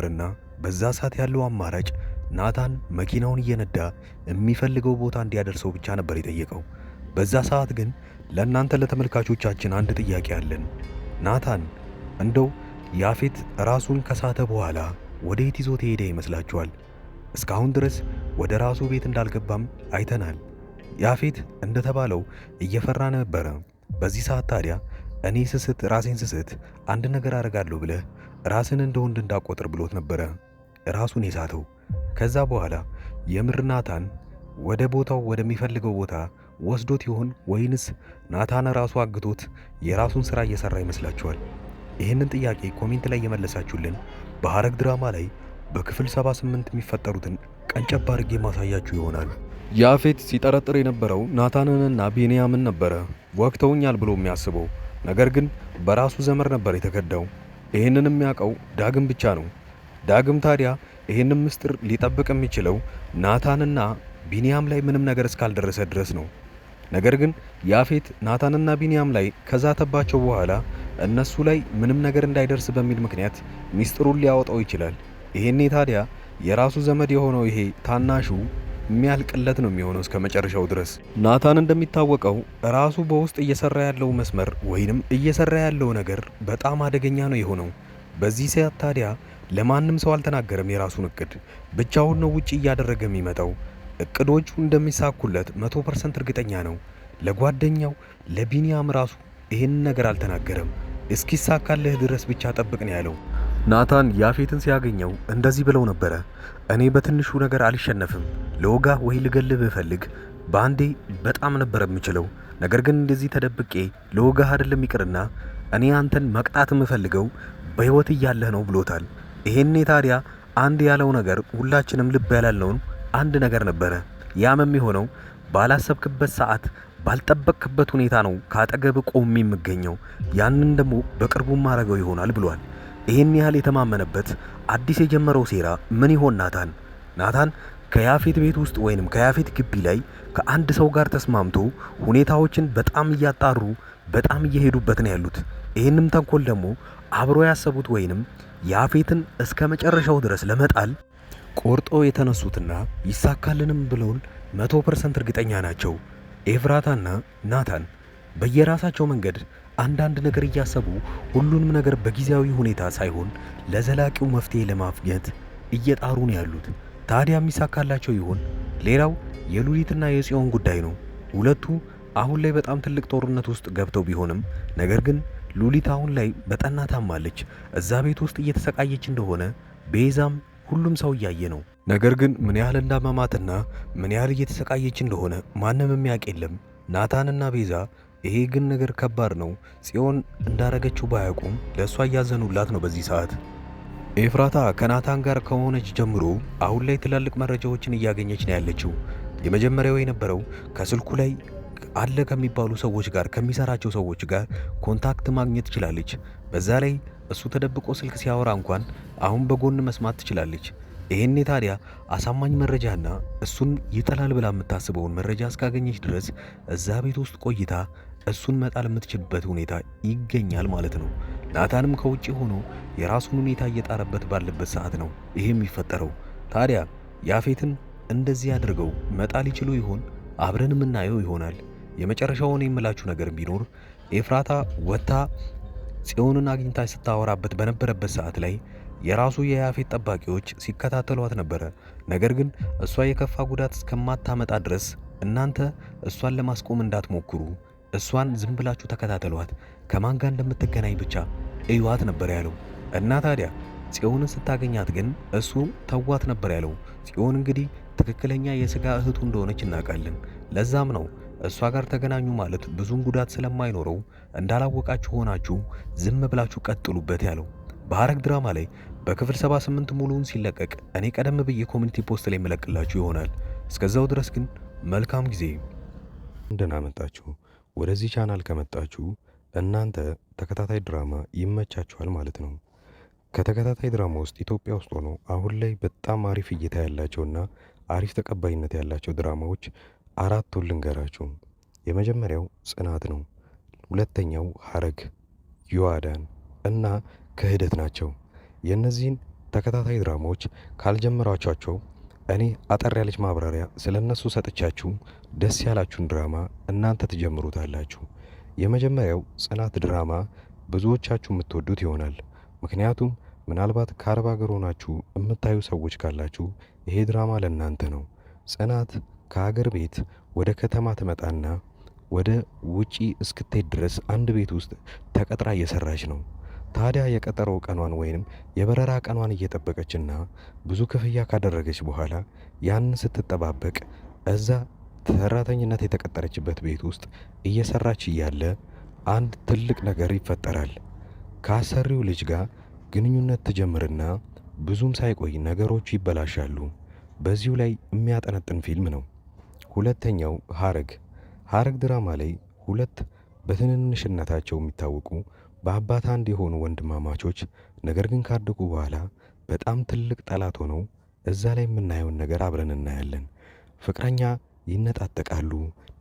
እና በዛ ሰዓት ያለው አማራጭ ናታን መኪናውን እየነዳ የሚፈልገው ቦታ እንዲያደርሰው ብቻ ነበር የጠየቀው። በዛ ሰዓት ግን ለእናንተ ለተመልካቾቻችን አንድ ጥያቄ አለን። ናታን እንደው ያፌት ራሱን ከሳተ በኋላ ወዴት ይዞት ሄደ ይመስላችኋል? እስካሁን ድረስ ወደ ራሱ ቤት እንዳልገባም አይተናል። ያፌት እንደተባለው እየፈራ ነበረ። በዚህ ሰዓት ታዲያ እኔ ራሴን ስስት አንድ ነገር አደርጋለሁ ብለህ ራስን እንደ ወንድ እንዳቆጥር ብሎት ነበረ ራሱን የሳተው። ከዛ በኋላ የምር ናታን ወደ ቦታው ወደሚፈልገው ቦታ ወስዶት ይሆን ወይንስ ናታን ራሱ አግቶት የራሱን ሥራ እየሠራ ይመስላችኋል? ይህንን ጥያቄ ኮሜንት ላይ የመለሳችሁልን በሐረግ ድራማ ላይ በክፍል 78 የሚፈጠሩትን ቀንጨብ አድርጌ ማሳያችሁ ይሆናል። ያፌት ሲጠረጥር የነበረው ናታንንና ቢንያምን ነበረ ወቅተውኛል ብሎ የሚያስበው። ነገር ግን በራሱ ዘመር ነበር የተከዳው። ይህንን የሚያውቀው ዳግም ብቻ ነው። ዳግም ታዲያ ይህንን ምስጢር ሊጠብቅ የሚችለው ናታንና ቢንያም ላይ ምንም ነገር እስካልደረሰ ድረስ ነው። ነገር ግን ያፌት ናታንና ቢንያም ላይ ከዛተባቸው በኋላ እነሱ ላይ ምንም ነገር እንዳይደርስ በሚል ምክንያት ሚስጥሩን ሊያወጣው ይችላል። ይሄኔ ታዲያ የራሱ ዘመድ የሆነው ይሄ ታናሹ የሚያልቅለት ነው የሚሆነው እስከ መጨረሻው ድረስ። ናታን እንደሚታወቀው ራሱ በውስጥ እየሰራ ያለው መስመር ወይንም እየሰራ ያለው ነገር በጣም አደገኛ ነው የሆነው። በዚህ ሰዓት ታዲያ ለማንም ሰው አልተናገረም የራሱን እቅድ። ብቻውን ነው ውጪ እያደረገ የሚመጣው። እቅዶቹ እንደሚሳኩለት 100% እርግጠኛ ነው። ለጓደኛው ለቢንያም ራሱ ይህንን ነገር አልተናገረም። እስኪሳካልህ ድረስ ብቻ ጠብቅ ነው ያለው። ናታን ያፌትን ሲያገኘው እንደዚህ ብለው ነበረ፣ እኔ በትንሹ ነገር አልሸነፍም። ለወጋ ወይ ልገልህ ብፈልግ በአንዴ በጣም ነበር የምችለው። ነገር ግን እንደዚህ ተደብቄ ለወጋህ አይደለም ይቅርና እኔ አንተን መቅጣት የምፈልገው በሕይወት እያለህ ነው ብሎታል። ይሄኔ ታዲያ አንድ ያለው ነገር ሁላችንም ልብ ያላለውን አንድ ነገር ነበረ። ያም የሚሆነው ባላሰብክበት ሰዓት ባልጠበቅክበት ሁኔታ ነው ካጠገብ ቆሜ የምገኘው። ያንን ደግሞ በቅርቡ ማረገው ይሆናል ብሏል። ይሄን ያህል የተማመነበት አዲስ የጀመረው ሴራ ምን ይሆን? ናታን ከያፌት ቤት ውስጥ ወይንም ከያፌት ግቢ ላይ ከአንድ ሰው ጋር ተስማምቶ ሁኔታዎችን በጣም እያጣሩ በጣም እየሄዱበት ነው ያሉት። ይህንም ተንኮል ደግሞ አብሮ ያሰቡት ወይንም ያፌትን እስከ መጨረሻው ድረስ ለመጣል ቆርጦ የተነሱትና ይሳካልንም ብለውን 100% እርግጠኛ ናቸው። ኤፍራታና ናታን በየራሳቸው መንገድ አንዳንድ ነገር እያሰቡ ሁሉንም ነገር በጊዜያዊ ሁኔታ ሳይሆን ለዘላቂው መፍትሄ ለማግኘት እየጣሩ ነው ያሉት። ታዲያ የሚሳካላቸው ይሆን? ሌላው የሉሊትና የጽዮን ጉዳይ ነው። ሁለቱ አሁን ላይ በጣም ትልቅ ጦርነት ውስጥ ገብተው ቢሆንም ነገር ግን ሉሊት አሁን ላይ በጠና ታማለች። እዛ ቤት ውስጥ እየተሰቃየች እንደሆነ ቤዛም ሁሉም ሰው እያየ ነው። ነገር ግን ምን ያህል እንዳመማትና ምን ያህል እየተሰቃየች እንደሆነ ማንም የሚያውቅ የለም። ናታንና ቤዛ ይሄ ግን ነገር ከባድ ነው። ጽዮን እንዳረገችው ባያውቁም ለእሷ እያዘኑላት ነው በዚህ ሰዓት። ኤፍራታ ከናታን ጋር ከሆነች ጀምሮ አሁን ላይ ትላልቅ መረጃዎችን እያገኘች ነው ያለችው። የመጀመሪያው የነበረው ከስልኩ ላይ አለ ከሚባሉ ሰዎች ጋር ከሚሰራቸው ሰዎች ጋር ኮንታክት ማግኘት ትችላለች። በዛ ላይ እሱ ተደብቆ ስልክ ሲያወራ እንኳን አሁን በጎን መስማት ትችላለች። ይሄኔ ታዲያ አሳማኝ መረጃና እሱን ይጠላል ብላ የምታስበውን መረጃ እስካገኘች ድረስ እዛ ቤት ውስጥ ቆይታ እሱን መጣል የምትችልበት ሁኔታ ይገኛል ማለት ነው። ናታንም ከውጪ ሆኖ የራሱን ሁኔታ እየጣረበት ባለበት ሰዓት ነው ይሄ የሚፈጠረው። ታዲያ ያፌትን እንደዚህ አድርገው መጣል ይችሉ ይሆን? አብረን የምናየው ይሆናል። የመጨረሻውን የምላችሁ ነገር ቢኖር ኤፍራታ ወታ ጽዮንን አግኝታ ስታወራበት በነበረበት ሰዓት ላይ የራሱ የያፌት ጠባቂዎች ሲከታተሏት ነበረ። ነገር ግን እሷ የከፋ ጉዳት እስከማታመጣ ድረስ እናንተ እሷን ለማስቆም እንዳትሞክሩ፣ እሷን ዝም ብላችሁ ተከታተሏት፣ ከማን ጋር እንደምትገናኝ ብቻ እዩዋት ነበር ያለው። እና ታዲያ ጽዮንን ስታገኛት ግን እሱ ተዋት ነበር ያለው። ጽዮን እንግዲህ ትክክለኛ የሥጋ እህቱ እንደሆነች እናውቃለን። ለዛም ነው እሷ ጋር ተገናኙ ማለት ብዙም ጉዳት ስለማይኖረው እንዳላወቃችሁ ሆናችሁ ዝም ብላችሁ ቀጥሉበት ያለው። በሐረግ ድራማ ላይ በክፍል 78 ሙሉውን ሲለቀቅ እኔ ቀደም ብዬ ኮሚኒቲ ፖስት ላይ መለቅላችሁ ይሆናል። እስከዛው ድረስ ግን መልካም ጊዜ። እንደና መጣችሁ። ወደዚህ ቻናል ከመጣችሁ እናንተ ተከታታይ ድራማ ይመቻችኋል ማለት ነው። ከተከታታይ ድራማ ውስጥ ኢትዮጵያ ውስጥ ሆኖ አሁን ላይ በጣም አሪፍ እይታ ያላቸውና አሪፍ ተቀባይነት ያላቸው ድራማዎች አራቱን ልንገራችሁ። የመጀመሪያው ጽናት ነው። ሁለተኛው ሐረግ፣ ዮአዳን እና ክህደት ናቸው። የእነዚህን ተከታታይ ድራማዎች ካልጀመራችኋቸው እኔ አጠር ያለች ማብራሪያ ስለነሱ ሰጥቻችሁ ደስ ያላችሁን ድራማ እናንተ ትጀምሩታላችሁ። የመጀመሪያው ጽናት ድራማ ብዙዎቻችሁ የምትወዱት ይሆናል። ምክንያቱም ምናልባት ከአረብ ሀገር ሆናችሁ የምታዩ ሰዎች ካላችሁ ይሄ ድራማ ለእናንተ ነው። ጽናት ከሀገር ቤት ወደ ከተማ ትመጣና ወደ ውጪ እስክትሄድ ድረስ አንድ ቤት ውስጥ ተቀጥራ እየሰራች ነው። ታዲያ የቀጠሮ ቀኗን ወይንም የበረራ ቀኗን እየጠበቀችና ብዙ ክፍያ ካደረገች በኋላ ያንን ስትጠባበቅ እዛ ሰራተኝነት የተቀጠረችበት ቤት ውስጥ እየሰራች እያለ አንድ ትልቅ ነገር ይፈጠራል። ከአሰሪው ልጅ ጋር ግንኙነት ትጀምርና ብዙም ሳይቆይ ነገሮቹ ይበላሻሉ። በዚሁ ላይ የሚያጠነጥን ፊልም ነው። ሁለተኛው ሐረግ ድራማ ላይ ሁለት በትንንሽነታቸው የሚታወቁ በአባት አንድ የሆኑ ወንድማማቾች ነገር ግን ካደጉ በኋላ በጣም ትልቅ ጠላት ሆነው እዛ ላይ የምናየውን ነገር አብረን እናያለን። ፍቅረኛ ይነጣጠቃሉ፣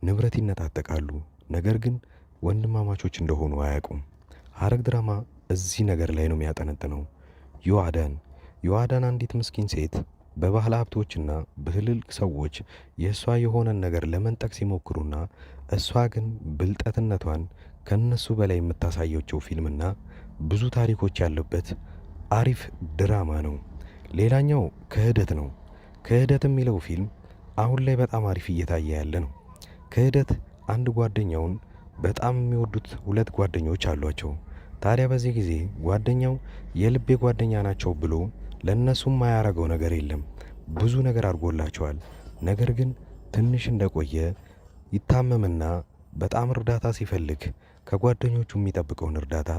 ንብረት ይነጣጠቃሉ፣ ነገር ግን ወንድማማቾች እንደሆኑ አያውቁም። ሐረግ ድራማ እዚህ ነገር ላይ ነው የሚያጠነጥነው። ዮአዳን አንዲት ምስኪን ሴት በባህል ሀብቶችና በትልልቅ ሰዎች የእሷ የሆነን ነገር ለመንጠቅ ሲሞክሩና እሷ ግን ብልጠትነቷን ከነሱ በላይ የምታሳየቸው ፊልምና ብዙ ታሪኮች ያሉበት አሪፍ ድራማ ነው። ሌላኛው ክህደት ነው። ክህደት የሚለው ፊልም አሁን ላይ በጣም አሪፍ እየታየ ያለ ነው። ክህደት አንድ ጓደኛውን በጣም የሚወዱት ሁለት ጓደኞች አሏቸው። ታዲያ በዚህ ጊዜ ጓደኛው የልቤ ጓደኛ ናቸው ብሎ ለእነሱም ማያረገው ነገር የለም። ብዙ ነገር አድርጎላቸዋል። ነገር ግን ትንሽ እንደቆየ ይታመምና በጣም እርዳታ ሲፈልግ ከጓደኞቹ የሚጠብቀውን እርዳታ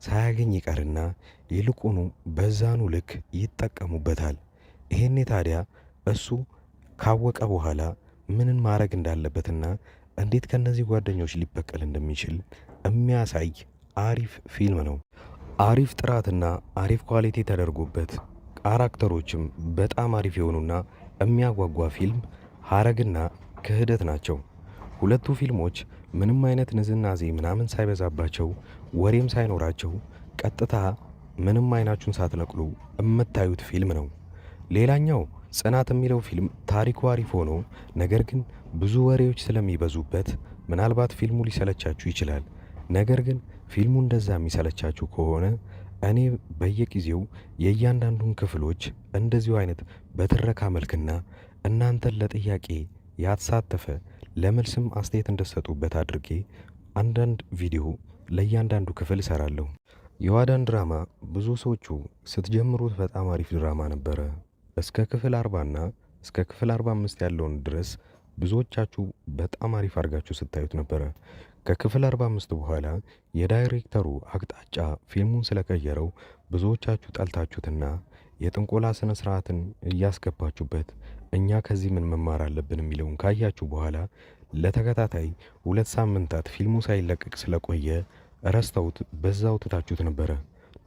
ሳያገኝ ይቀርና ይልቁኑ በዛኑ ልክ ይጠቀሙበታል። ይሄኔ ታዲያ እሱ ካወቀ በኋላ ምንን ማድረግ እንዳለበትና እንዴት ከነዚህ ጓደኞች ሊበቀል እንደሚችል የሚያሳይ አሪፍ ፊልም ነው። አሪፍ ጥራትና አሪፍ ኳሊቲ ተደርጎበት ካራክተሮችም በጣም አሪፍ የሆኑና የሚያጓጓ ፊልም ሐረግና ክህደት ናቸው። ሁለቱ ፊልሞች ምንም አይነት ንዝናዜ ምናምን ሳይበዛባቸው ወሬም ሳይኖራቸው ቀጥታ ምንም አይናችሁን ሳትነቅሉ የምታዩት ፊልም ነው። ሌላኛው ጽናት የሚለው ፊልም ታሪኩ አሪፍ ሆኖ ነገር ግን ብዙ ወሬዎች ስለሚበዙበት ምናልባት ፊልሙ ሊሰለቻችሁ ይችላል። ነገር ግን ፊልሙ እንደዛ የሚሰለቻችሁ ከሆነ እኔ በየጊዜው የእያንዳንዱን ክፍሎች እንደዚሁ አይነት በትረካ መልክና እናንተን ለጥያቄ ያሳተፈ ለመልስም አስተያየት እንደሰጡበት አድርጌ አንዳንድ ቪዲዮ ለእያንዳንዱ ክፍል እሰራለሁ። ዮአዳን ድራማ ብዙ ሰዎቹ ስትጀምሩት በጣም አሪፍ ድራማ ነበረ። እስከ ክፍል 40 እና እስከ ክፍል 45 ያለውን ድረስ ብዙዎቻችሁ በጣም አሪፍ አድርጋችሁ ስታዩት ነበረ። ከክፍል 45 በኋላ የዳይሬክተሩ አቅጣጫ ፊልሙን ስለቀየረው ብዙዎቻችሁ ጠልታችሁትና የጥንቆላ ስነ ስርዓትን እያስገባችሁበት እኛ ከዚህ ምን መማር አለብን የሚለውን ካያችሁ በኋላ ለተከታታይ 2 ሳምንታት ፊልሙ ሳይለቀቅ ስለቆየ ረስተውት በዛው ትታችሁት ነበረ።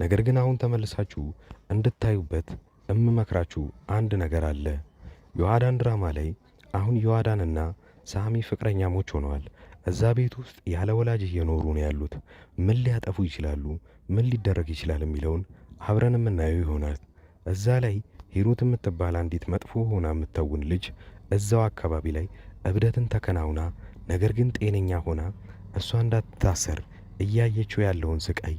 ነገር ግን አሁን ተመልሳችሁ እንድታዩበት እምመክራችሁ አንድ ነገር አለ። ዮአዳን ድራማ ላይ አሁን ዮአዳንና ሳሚ ፍቅረኛሞች ሆነዋል። እዛ ቤት ውስጥ ያለ ወላጅ እየኖሩ ነው ያሉት። ምን ሊያጠፉ ይችላሉ፣ ምን ሊደረግ ይችላል የሚለውን አብረን የምናየው ይሆናል። እዛ ላይ ሂሩት የምትባል አንዲት መጥፎ ሆና የምትተውን ልጅ እዛው አካባቢ ላይ እብደትን ተከናውና ነገር ግን ጤነኛ ሆና እሷ እንዳትታሰር እያየችው ያለውን ስቃይ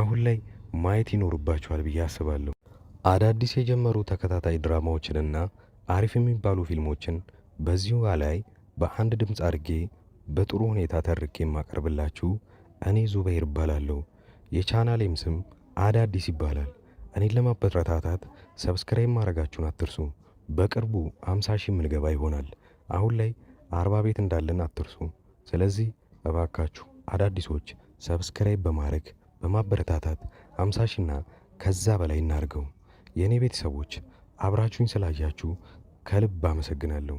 አሁን ላይ ማየት ይኖርባቸዋል ብዬ አስባለሁ። አዳዲስ የጀመሩ ተከታታይ ድራማዎችንና አሪፍ የሚባሉ ፊልሞችን በዚሁ ላይ በአንድ ድምፅ አድርጌ በጥሩ ሁኔታ ተርኬ የማቀርብላችሁ እኔ ዙበይር እባላለሁ። የቻናሌም ስም አዳዲስ ይባላል። እኔን ለማበረታታት ሰብስክራይብ ማድረጋችሁን አትርሱ። በቅርቡ 50 ሺህ ምንገባ ይሆናል። አሁን ላይ 40 ቤት እንዳለን አትርሱ። ስለዚህ እባካችሁ አዳዲሶች ሰብስክራይብ በማድረግ በማበረታታት 50 ሺህና ከዛ በላይ እናርገው። የእኔ ቤተሰቦች አብራችሁኝ ስላያችሁ ከልብ አመሰግናለሁ።